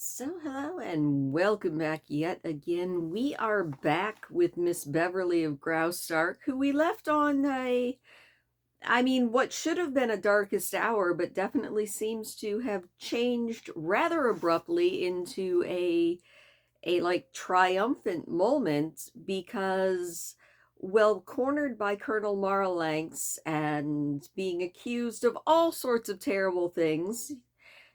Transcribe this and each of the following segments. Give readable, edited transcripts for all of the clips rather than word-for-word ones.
So, hello and welcome back yet again. We are back with Miss Beverly of Graustark, who we left on what should have been a darkest hour, but definitely seems to have changed rather abruptly into a like triumphant moment because, well, cornered by Colonel Marlanx and being accused of all sorts of terrible things,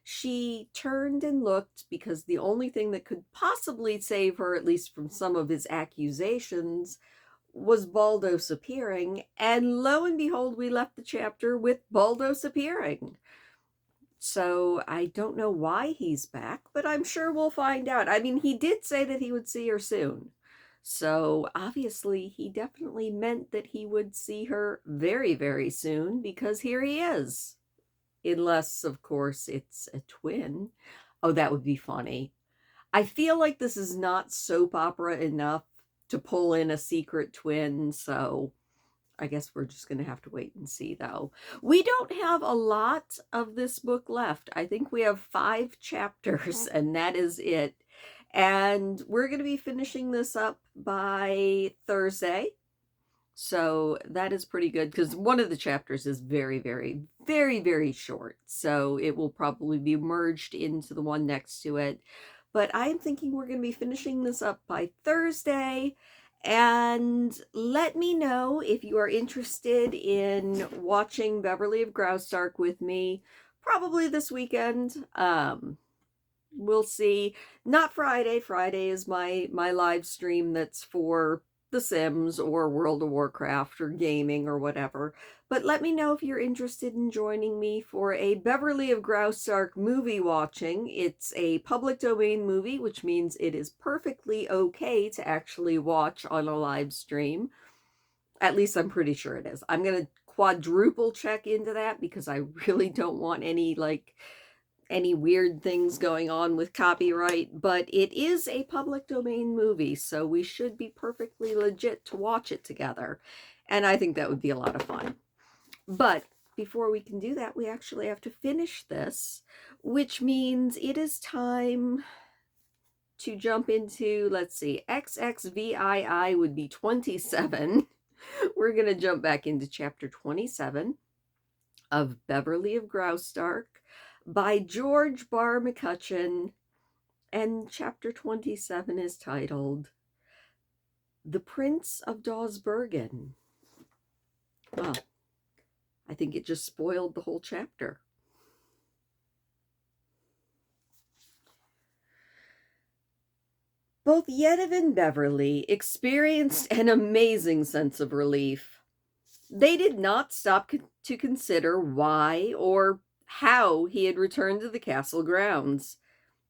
she turned and looked because the only thing that could possibly save her, at least from some of his accusations, was Baldos appearing. And lo and behold, we left the chapter with Baldos appearing. So I don't know why he's back, but I'm sure we'll find out. I mean, he did say that he would see her soon. So obviously, he definitely meant that he would see her very, very soon because here he is. Unless, of course, it's a twin. Oh, that would be funny. I feel like this is not soap opera enough to pull in a secret twin, so I guess we're just going to have to wait and see, though. We don't have a lot of this book left. I think we have 5 chapters, and that is it. And we're going to be finishing this up by Thursday. So that is pretty good because one of the chapters is very, very, very, very short. So it will probably be merged into the one next to it. But I'm thinking we're going to be finishing this up by Thursday. And let me know if you are interested in watching Beverly of Graustark with me, probably this weekend. We'll see. Not Friday. Friday is my live stream that's for The Sims or World of Warcraft or gaming or whatever. But let me know if you're interested in joining me for a Beverly of Graustark movie watching. It's a public domain movie, which means it is perfectly okay to actually watch on a live stream. At least I'm pretty sure it is. I'm going to quadruple check into that because I really don't want any weird things going on with copyright, but it is a public domain movie, so we should be perfectly legit to watch it together. And I think that would be a lot of fun. But before we can do that, we actually have to finish this, which means it is time to jump into, let's see, XXVII would be 27. We're going to jump back into chapter 27 of Beverly of Graustark by George Barr McCutcheon, and chapter 27 is titled The Prince of Dawsbergen. Well, I think it just spoiled the whole chapter. Both Yetive and Beverly experienced an amazing sense of relief. They did not stop to consider why or how he had returned to the castle grounds.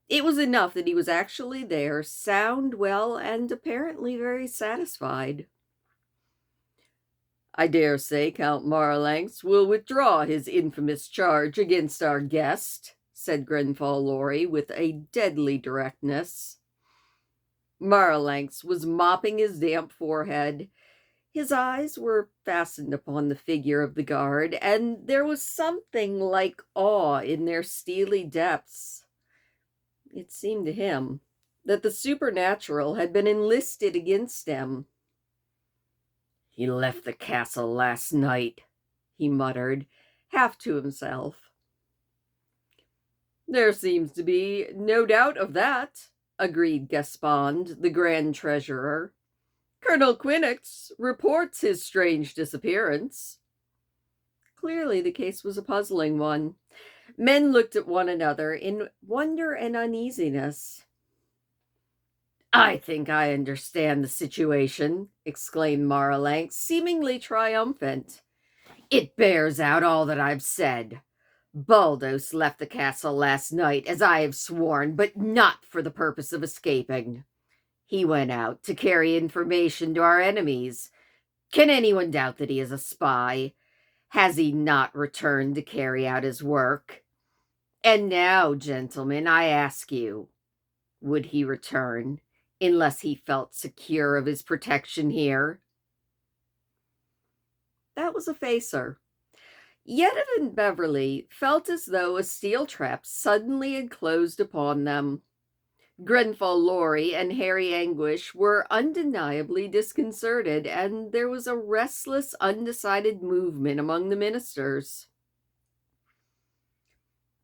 It was enough that he was actually there, sound, well, and apparently very satisfied. I dare say Count Marlanx will withdraw his infamous charge against our guest, said Grenfall Lorry with a deadly directness. Marlanx was mopping his damp forehead. His eyes were fastened upon the figure of the guard, and there was something like awe in their steely depths. It seemed to him that the supernatural had been enlisted against him. He left the castle last night, he muttered, half to himself. There seems to be no doubt of that, agreed Gaspond, the Grand Treasurer. Colonel Quinnox reports his strange disappearance. Clearly the case was a puzzling one. Men looked at one another in wonder and uneasiness. I think I understand the situation, exclaimed Marlanx, seemingly triumphant. It bears out all that I've said. Baldos left the castle last night, as I have sworn, but not for the purpose of escaping. He went out to carry information to our enemies. Can anyone doubt that he is a spy? Has he not returned to carry out his work? And now, gentlemen, I ask you, would he return unless he felt secure of his protection here? That was a facer. Yetive and Beverly felt as though a steel trap suddenly had closed upon them. Grenfell Lorry and Harry Anguish were undeniably disconcerted, and there was a restless, undecided movement among the ministers.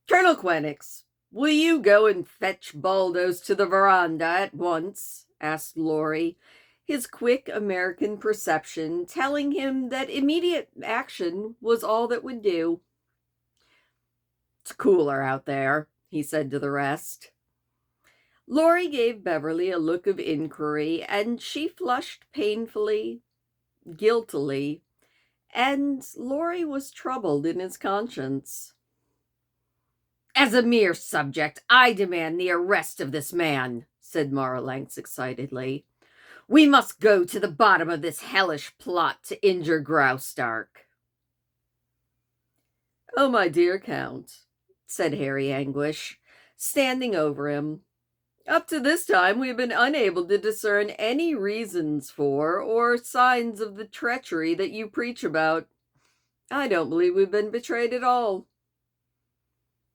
"Colonel Quenix, will you go and fetch Baldos to the veranda at once?" asked Lorry, his quick American perception telling him that immediate action was all that would do. "It's cooler out there," he said to the rest. Lorry gave Beverly a look of inquiry, and she flushed painfully, guiltily, and Lorry was troubled in his conscience. "As a mere subject, I demand the arrest of this man," said Marlanx excitedly. "We must go to the bottom of this hellish plot to injure Graustark." "Oh, my dear Count," said Harry Anguish, standing over him, "up to this time we have been unable to discern any reasons for or signs of the treachery that you preach about. I don't believe we've been betrayed at all."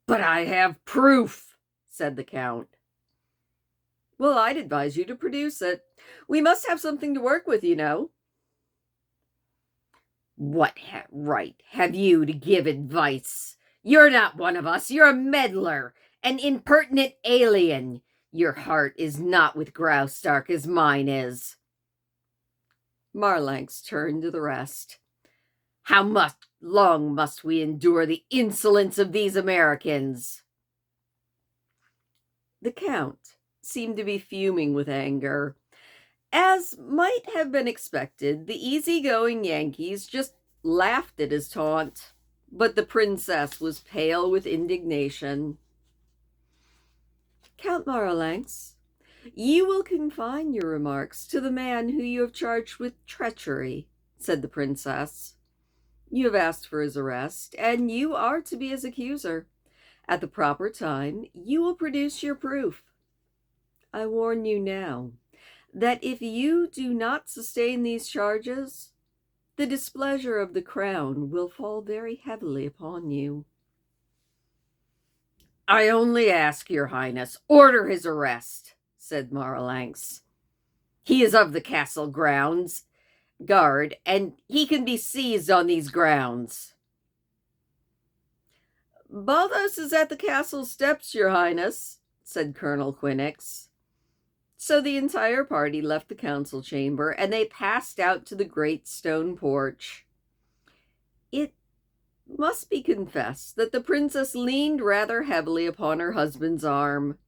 "But I have proof," said the Count. "Well, I'd advise you to produce it. We must have something to work with, you know." "What right have you to give advice? You're not one of us. You're a meddler, an impertinent alien. Your heart is not with Graustark as mine is." Marlanx turned to the rest. "How long must we endure the insolence of these Americans?" The Count seemed to be fuming with anger. As might have been expected, the easygoing Yankees just laughed at his taunt, but the princess was pale with indignation. "Count Marlanx, you will confine your remarks to the man who you have charged with treachery," said the princess. "You have asked for his arrest, and you are to be his accuser. At the proper time, you will produce your proof. I warn you now that if you do not sustain these charges, the displeasure of the crown will fall very heavily upon you." "I only ask, your highness, order his arrest," said Marlanx. "He is of the castle guard, and he can be seized on these grounds." "Baldos is at the castle steps, your highness," said Colonel Quinix. So the entire party left the council chamber, and they passed out to the great stone porch. It must be confessed that the princess leaned rather heavily upon her husband's arm.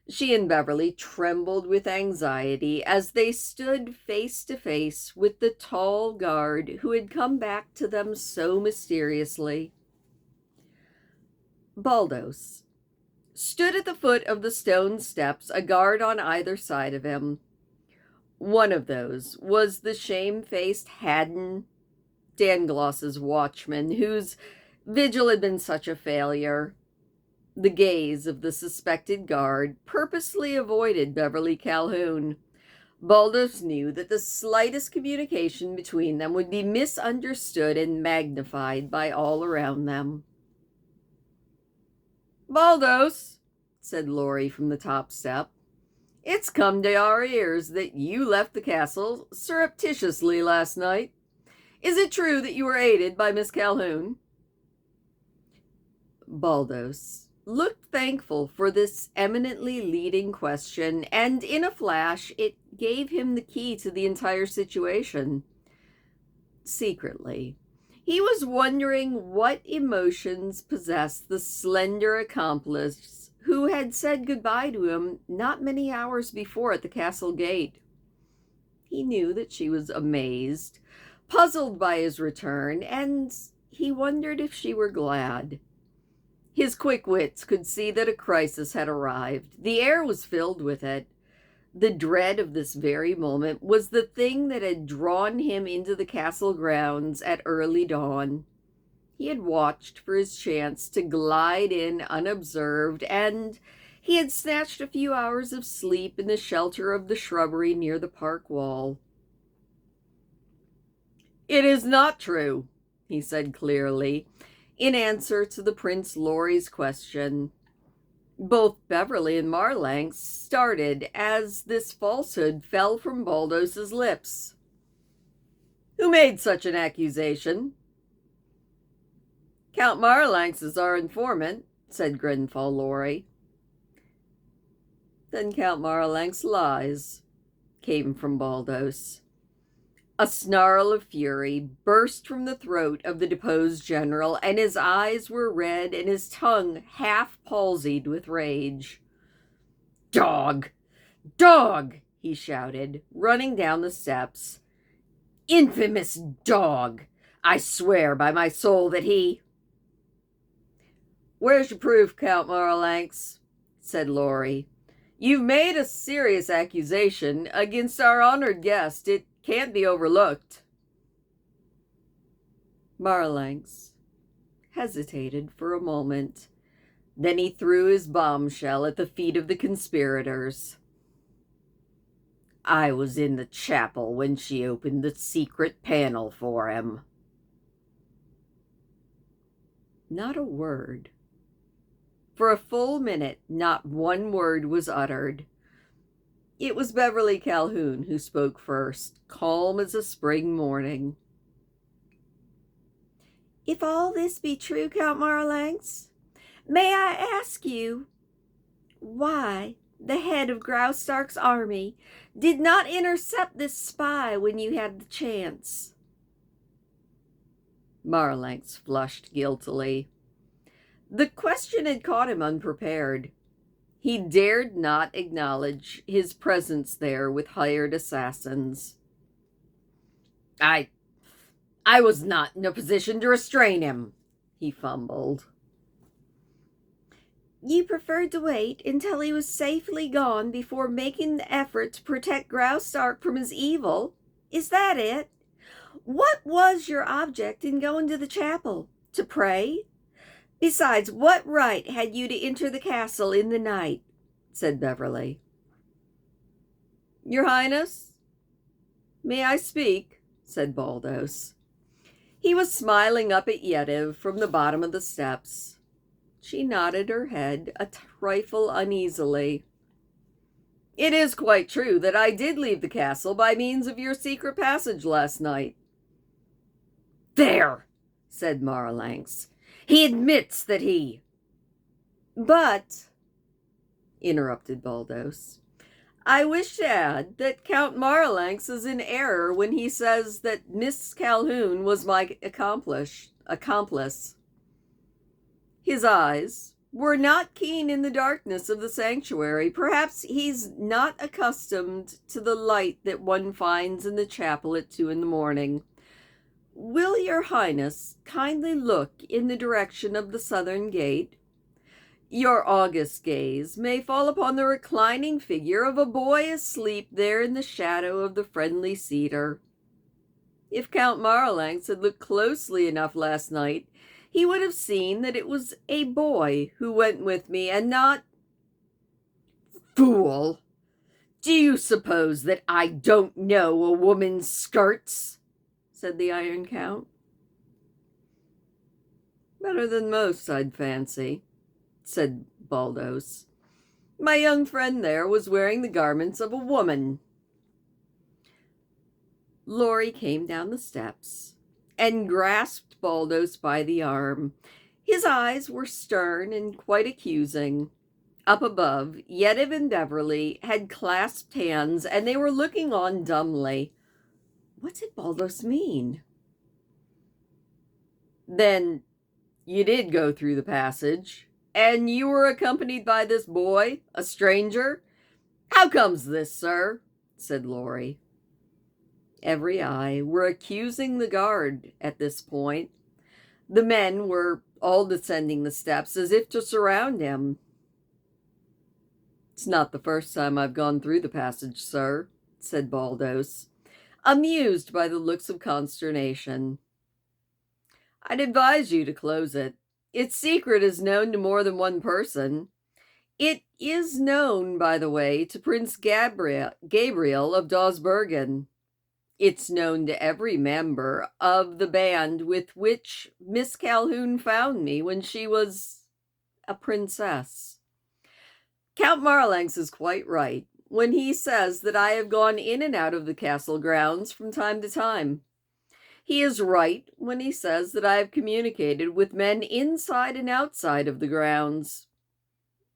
She and Beverly trembled with anxiety as they stood face to face with the tall guard who had come back to them so mysteriously. Baldos stood at the foot of the stone steps, a guard on either side of him. One of those was the shamefaced Haddon, Dangloss's watchman, whose vigil had been such a failure. The gaze of the suspected guard purposely avoided Beverly Calhoun. Baldos knew that the slightest communication between them would be misunderstood and magnified by all around them. "Baldos," said Lorry from the top step, "it's come to our ears that you left the castle surreptitiously last night. Is it true that you were aided by Miss Calhoun?" Baldos looked thankful for this eminently leading question, and in a flash it gave him the key to the entire situation. Secretly, he was wondering what emotions possessed the slender accomplice who had said goodbye to him not many hours before at the castle gate. He knew that she was amazed, puzzled by his return, and he wondered if she were glad. His quick wits could see that a crisis had arrived. The air was filled with it. The dread of this very moment was the thing that had drawn him into the castle grounds at early dawn. He had watched for his chance to glide in unobserved, and he had snatched a few hours of sleep in the shelter of the shrubbery near the park wall. "It is not true," he said clearly, in answer to the Prince Lorry's question. Both Beverly and Marlanx started as this falsehood fell from Baldos's lips. "Who made such an accusation?" "Count Marlanx is our informant," said Grenfall Lorry. "Then Count Marlanx lies," came from Baldos. A snarl of fury burst from the throat of the deposed general, and his eyes were red and his tongue half palsied with rage. "Dog! Dog!" he shouted, running down the steps. "Infamous dog! I swear by my soul that he—" "Where's your proof, Count Marlanx?" said Lorry. "You've made a serious accusation against our honored guest. It can't be overlooked." Marlanx hesitated for a moment. Then he threw his bombshell at the feet of the conspirators. "I was in the chapel when she opened the secret panel for him." Not a word. For a full minute, not one word was uttered. It was Beverly Calhoun who spoke first, calm as a spring morning. "If all this be true, Count Marlanx, may I ask you why the head of Graustark's army did not intercept this spy when you had the chance?" Marlanx flushed guiltily. The question had caught him unprepared. He dared not acknowledge his presence there with hired assassins. I was not in a position to restrain him," he fumbled. "You preferred to wait until he was safely gone before making the effort to protect Graustark from his evil? Is that it? What was your object in going to the chapel? To pray? Besides, what right had you to enter the castle in the night?" said Beverly. "Your Highness, may I speak?" said Baldos. He was smiling up at Yetive from the bottom of the steps. She nodded her head a trifle uneasily. "It is quite true that I did leave the castle by means of your secret passage last night." "There!" said Marlanx. "He admits that he—" "But," interrupted Baldos, "I wish to add that Count Marlanx is in error when he says that Miss Calhoun was my accomplice. His eyes were not keen in the darkness of the sanctuary. Perhaps he's not accustomed to the light that one finds in the chapel at 2 a.m. Will your Highness kindly look in the direction of the southern gate? Your august gaze may fall upon the reclining figure of a boy asleep there in the shadow of the friendly cedar. If Count Marlanx had looked closely enough last night, he would have seen that it was a boy who went with me and not—" "Fool! Do you suppose that I don't know a woman's skirts?" said the Iron Count. "Better than most, I'd fancy," said Baldos. "My young friend there was wearing the garments of a woman." Lorry came down the steps and grasped Baldos by the arm. His eyes were stern and quite accusing. Up above, Yetive and Beverly had clasped hands, and they were looking on dumbly. What did Baldos mean? "Then you did go through the passage, and you were accompanied by this boy, a stranger? How comes this, sir?" said Lorry. Every eye were accusing the guard at this point. The men were all descending the steps as if to surround him. "It's not the first time I've gone through the passage, sir," said Baldos, amused by the looks of consternation. "I'd advise you to close it. Its secret is known to more than one person. It is known, by the way, to Prince Gabriel of Dawsbergen. It's known to every member of the band with which Miss Calhoun found me when she was a princess. Count Marlanx is quite right when he says that I have gone in and out of the castle grounds from time to time. He is right when he says that I have communicated with men inside and outside of the grounds.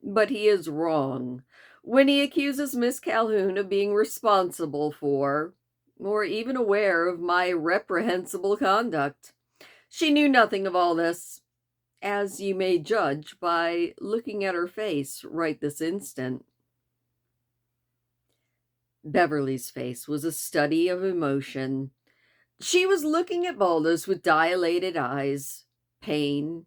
But he is wrong when he accuses Miss Calhoun of being responsible for, or even aware of, my reprehensible conduct. She knew nothing of all this, as you may judge by looking at her face right this instant. Beverly's face was a study of emotion. She was looking at Baldos with dilated eyes, pain,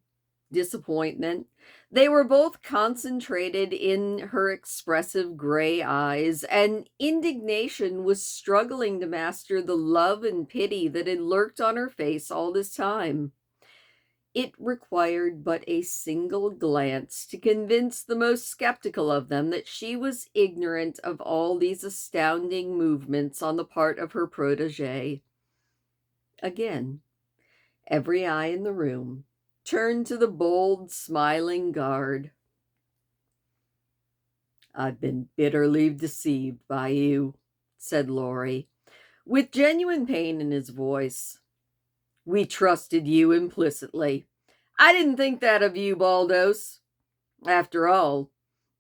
disappointment. They were both concentrated in her expressive gray eyes, and indignation was struggling to master the love and pity that had lurked on her face all this time. It required but a single glance to convince the most skeptical of them that she was ignorant of all these astounding movements on the part of her protégé. Again, every eye in the room turned to the bold, smiling guard. "I've been bitterly deceived by you," said Laurie, with genuine pain in his voice. "We trusted you implicitly. I didn't think that of you, Baldos. After all,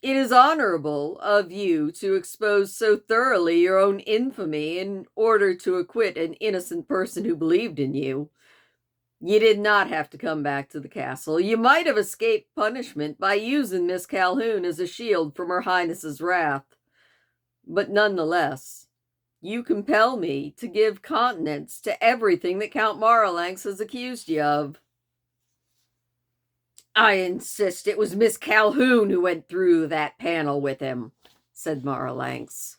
it is honorable of you to expose so thoroughly your own infamy in order to acquit an innocent person who believed in you. You did not have to come back to the castle. You might have escaped punishment by using Miss Calhoun as a shield from Her Highness's wrath. But nonetheless, you compel me to give countenance to everything that Count Marlanx has accused you of." "I insist it was Miss Calhoun who went through that panel with him," said Marlanx.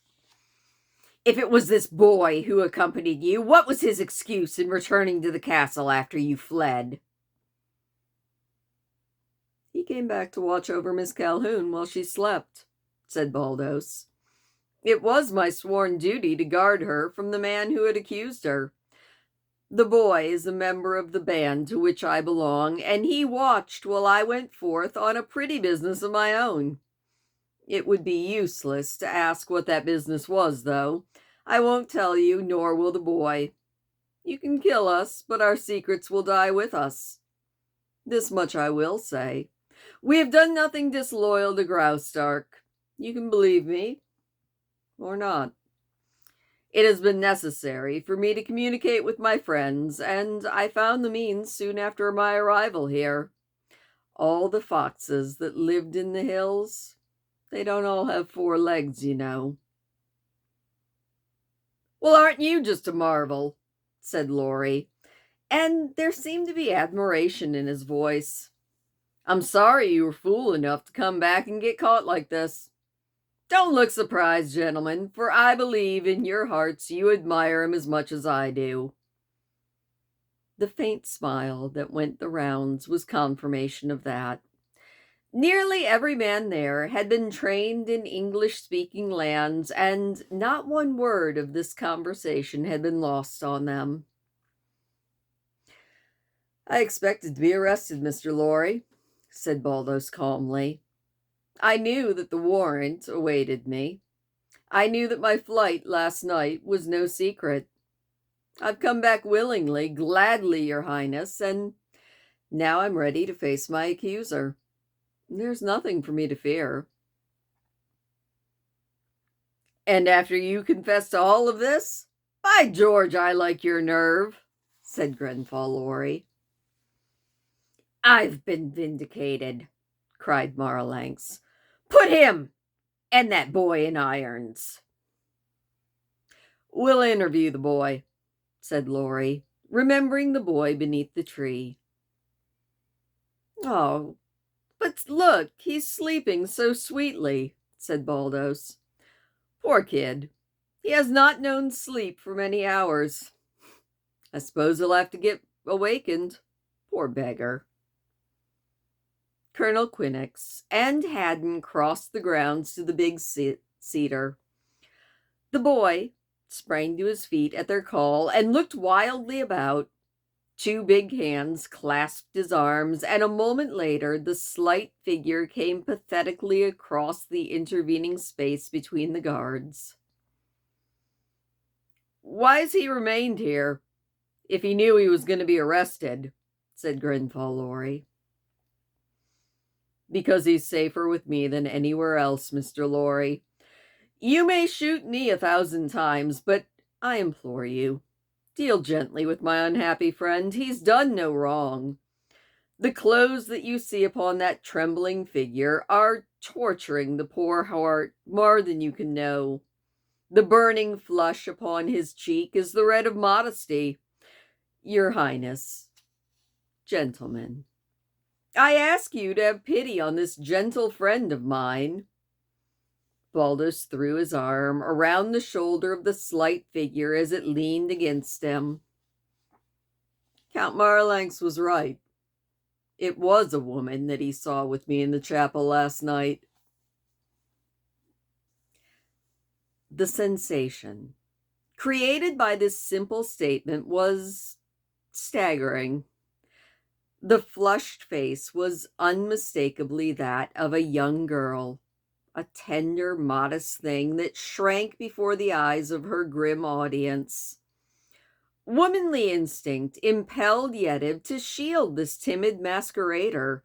"If it was this boy who accompanied you, what was his excuse in returning to the castle after you fled?" "He came back to watch over Miss Calhoun while she slept," said Baldos. "It was my sworn duty to guard her from the man who had accused her. The boy is a member of the band to which I belong, and he watched while I went forth on a pretty business of my own. It would be useless to ask what that business was, though. I won't tell you, nor will the boy. You can kill us, but our secrets will die with us. This much I will say. We have done nothing disloyal to Graustark. You can believe me, or not. It has been necessary for me to communicate with my friends, and I found the means soon after my arrival here. All the foxes that lived in the hills, they don't all have 4 legs, you know." "Well, aren't you just a marvel?" said Laurie, and there seemed to be admiration in his voice. "I'm sorry you were fool enough to come back and get caught like this. Don't look surprised, gentlemen, for I believe in your hearts you admire him as much as I do." The faint smile that went the rounds was confirmation of that. Nearly every man there had been trained in English-speaking lands, and not one word of this conversation had been lost on them. "I expected to be arrested, Mr. Laurie," said Baldos calmly. "I knew that the warrant awaited me. I knew that my flight last night was no secret. I've come back willingly, gladly, Your Highness, and now I'm ready to face my accuser. There's nothing for me to fear." "And after you confess to all of this? By George, I like your nerve," said Grenfall Laurie. "I've been vindicated," cried Marlanx. "Put him and that boy in irons." "We'll interview the boy," said Laurie, remembering the boy beneath the tree. "Oh, but look, he's sleeping so sweetly," said Baldos. "Poor kid. He has not known sleep for many hours. I suppose he'll have to get awakened. Poor beggar." Colonel Quinnox and Haddon crossed the grounds to the big cedar. The boy sprang to his feet at their call and looked wildly about. Two big hands clasped his arms, and a moment later the slight figure came pathetically across the intervening space between the guards. "Why's he remained here, if he knew he was going to be arrested?" said Grenfall Lorry. "Because he's safer with me than anywhere else, Mr. Lorry. You may shoot me 1,000 times, but I implore you, deal gently with my unhappy friend. He's done no wrong. The clothes that you see upon that trembling figure are torturing the poor heart more than you can know. The burning flush upon his cheek is the red of modesty. Your Highness, gentlemen, I ask you to have pity on this gentle friend of mine." Baldos threw his arm around the shoulder of the slight figure as it leaned against him. "Count Marlanx was right. It was a woman that he saw with me in the chapel last night." The sensation created by this simple statement was staggering. The flushed face was unmistakably that of a young girl, a tender, modest thing that shrank before the eyes of her grim audience. Womanly instinct impelled Yetive to shield this timid masquerader.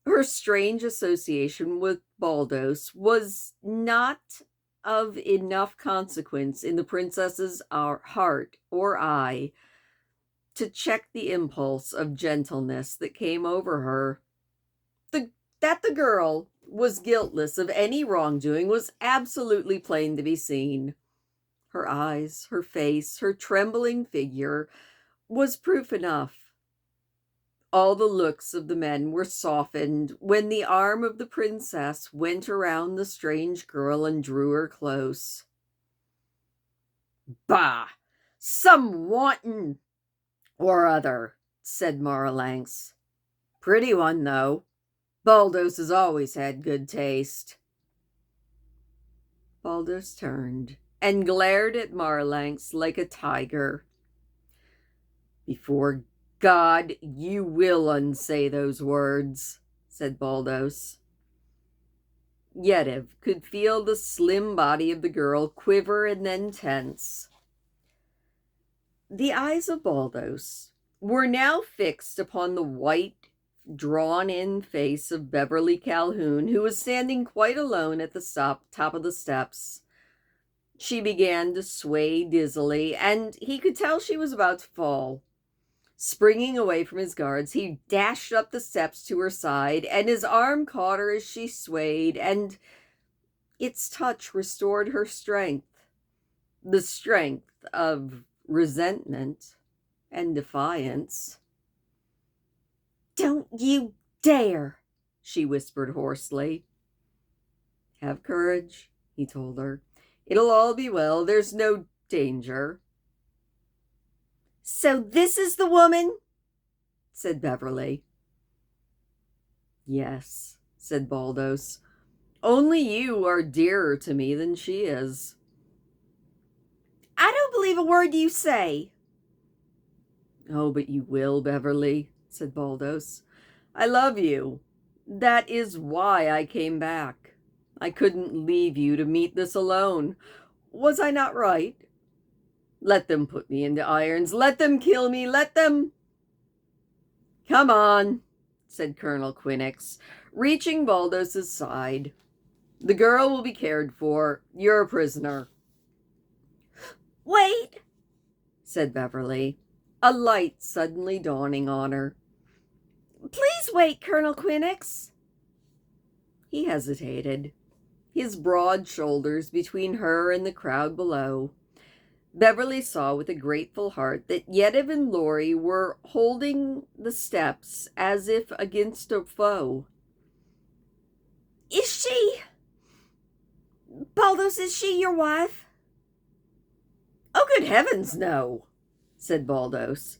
Her strange association with Baldos was not of enough consequence in the princess's heart or eye to check the impulse of gentleness that came over her. That the girl was guiltless of any wrongdoing was absolutely plain to be seen. Her eyes, her face, her trembling figure was proof enough. All the looks of the men were softened when the arm of the princess went around the strange girl and drew her close. "Bah! Some wanton or other," said Marlanx. "Pretty one, though. Baldos has always had good taste." Baldos turned and glared at Marlanx like a tiger. "Before God, you will unsay those words," said Baldos. Yetive could feel the slim body of the girl quiver and then tense. The eyes of Baldos were now fixed upon the white, drawn-in face of Beverly Calhoun, who was standing quite alone at the top of the steps. She began to sway dizzily, and he could tell she was about to fall. Springing away from his guards, he dashed up the steps to her side, and his arm caught her as she swayed, and its touch restored her strength, the strength of resentment and defiance. "Don't you dare," she whispered hoarsely. "Have courage," he told her. "It'll all be well. There's no danger." "So this is the woman?" said Beverly. "Yes," said Baldos. "Only you are dearer to me than she is." "I don't believe a word you say." "Oh, but you will, Beverly," said Baldos. "I love you. That is why I came back. I couldn't leave you to meet this alone. Was I not right? Let them put me into irons. Let them kill me. Let them—" "Come on," said Colonel Quinnox, reaching Baldos's side. "The girl will be cared for. You're a prisoner." "Wait," said Beverly, a light suddenly dawning on her. "Please wait, Colonel Quinnox." He hesitated, his broad shoulders between her and the crowd below. Beverly saw with a grateful heart that Yetive and Lorry were holding the steps as if against a foe. Is she your wife?" "Oh, good heavens, no," said Baldos.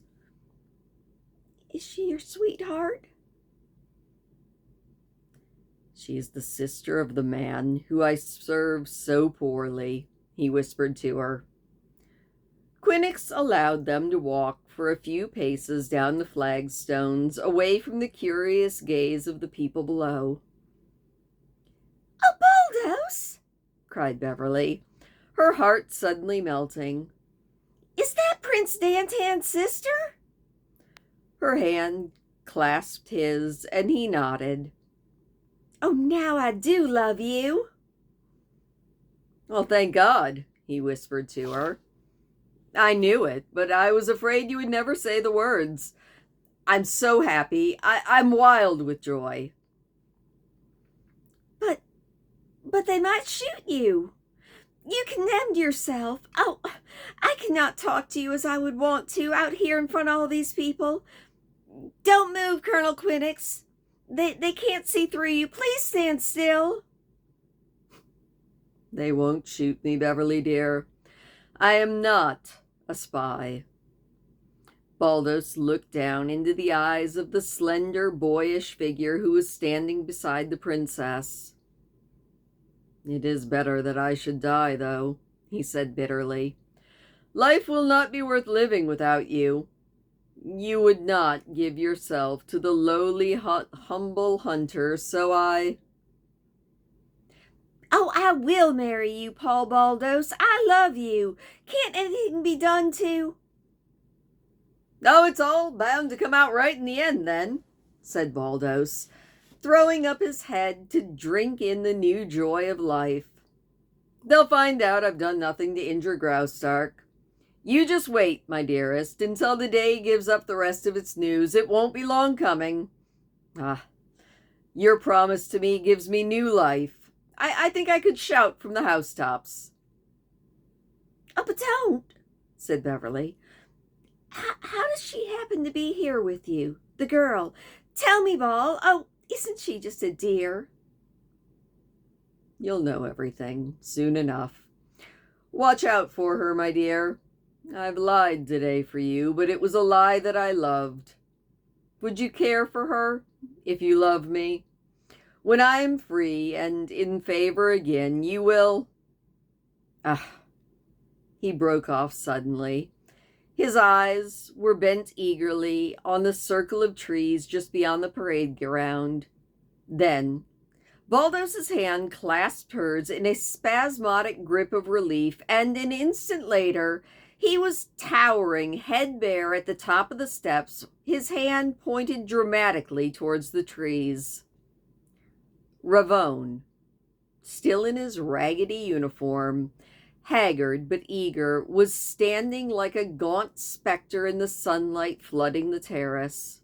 "Is she your sweetheart?" "She is the sister of the man who I serve so poorly," he whispered to her. Quinnox allowed them to walk for a few paces down the flagstones, away from the curious gaze of the people below. "Oh, Baldos!" cried Beverly, her heart suddenly melting. "Is that Prince Dantan's sister?" Her hand clasped his, and he nodded. "Oh, now I do love you." "Well, thank God," he whispered to her. "I knew it, but I was afraid you would never say the words. I'm so happy. I'm wild with joy." But they might shoot you. You condemned yourself. Oh, I cannot talk to you as I would want to out here in front of all these people. Don't move, Colonel Quinnox. They can't see through you. Please stand still." "They won't shoot me, Beverly dear. I am not a spy." Baldos looked down into the eyes of the slender, boyish figure who was standing beside the princess. "It is better that I should die, though," he said bitterly. "Life will not be worth living without you. You would not give yourself to the lowly, humble hunter, so "Oh, I will marry you, Paul Baldos. I love you. Can't anything be done to—" "Oh, it's all bound to come out right in the end, then," said Baldos, throwing up his head to drink in the new joy of life. "They'll find out I've done nothing to injure Graustark. You just wait, my dearest, until the day gives up the rest of its news. It won't be long coming. Your promise to me gives me new life. I think I could shout from the housetops." "Oh, but don't," said Beverly. How does she happen to be here with you? The girl. Tell me, Ball. Oh, isn't she just a dear?" "You'll know everything soon enough. Watch out for her, my dear. I've lied today for you, but it was a lie that I loved. Would you care for her if you love me? When I am free and in favor again, you will—" He broke off suddenly. His eyes were bent eagerly on the circle of trees just beyond the parade ground. Then Baldos's hand clasped hers in a spasmodic grip of relief, and an instant later, he was towering head bare at the top of the steps, his hand pointed dramatically towards the trees. Ravone, still in his raggedy uniform, haggard but eager, was standing like a gaunt specter in the sunlight flooding the terrace.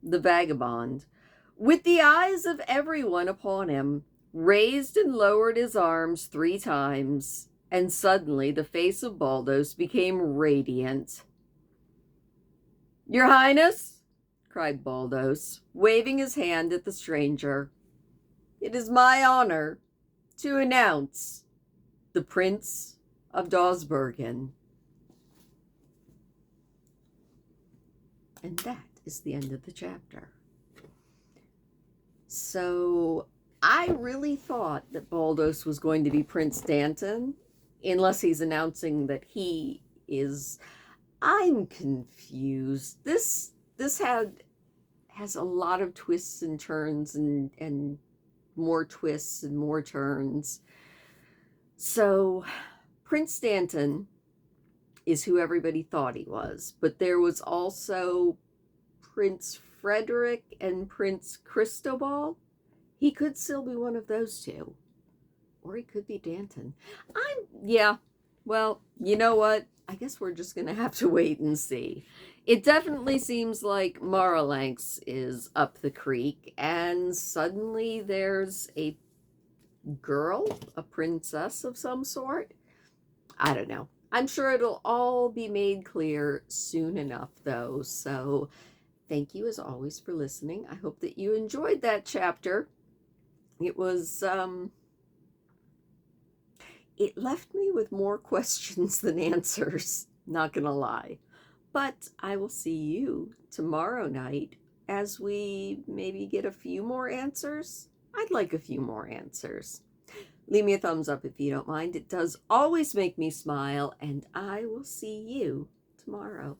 The vagabond, with the eyes of everyone upon him, raised and lowered his arms 3 times, and suddenly the face of Baldos became radiant. "Your Highness," cried Baldos, waving his hand at the stranger, "it is my honor to announce the Prince of Dawsbergen." And that is the end of the chapter. So I really thought that Baldos was going to be Prince Dantan, unless he's announcing that he is. I'm confused. This has a lot of twists and turns and more twists and more turns. So Prince Dantan is who everybody thought he was, but there was also Prince Frederick and Prince Cristobal. He could still be one of those two, or he could be Dantan. Well, you know what? I guess we're just gonna have to wait and see. It definitely seems like Maralanx is up the creek, and suddenly there's a girl, a princess of some sort. I don't know. I'm sure it'll all be made clear soon enough, though. So thank you, as always, for listening. I hope that you enjoyed that chapter. It was, it left me with more questions than answers, not gonna lie. But I will see you tomorrow night as we maybe get a few more answers. I'd like a few more answers. Leave me a thumbs up if you don't mind. It does always make me smile, and I will see you tomorrow.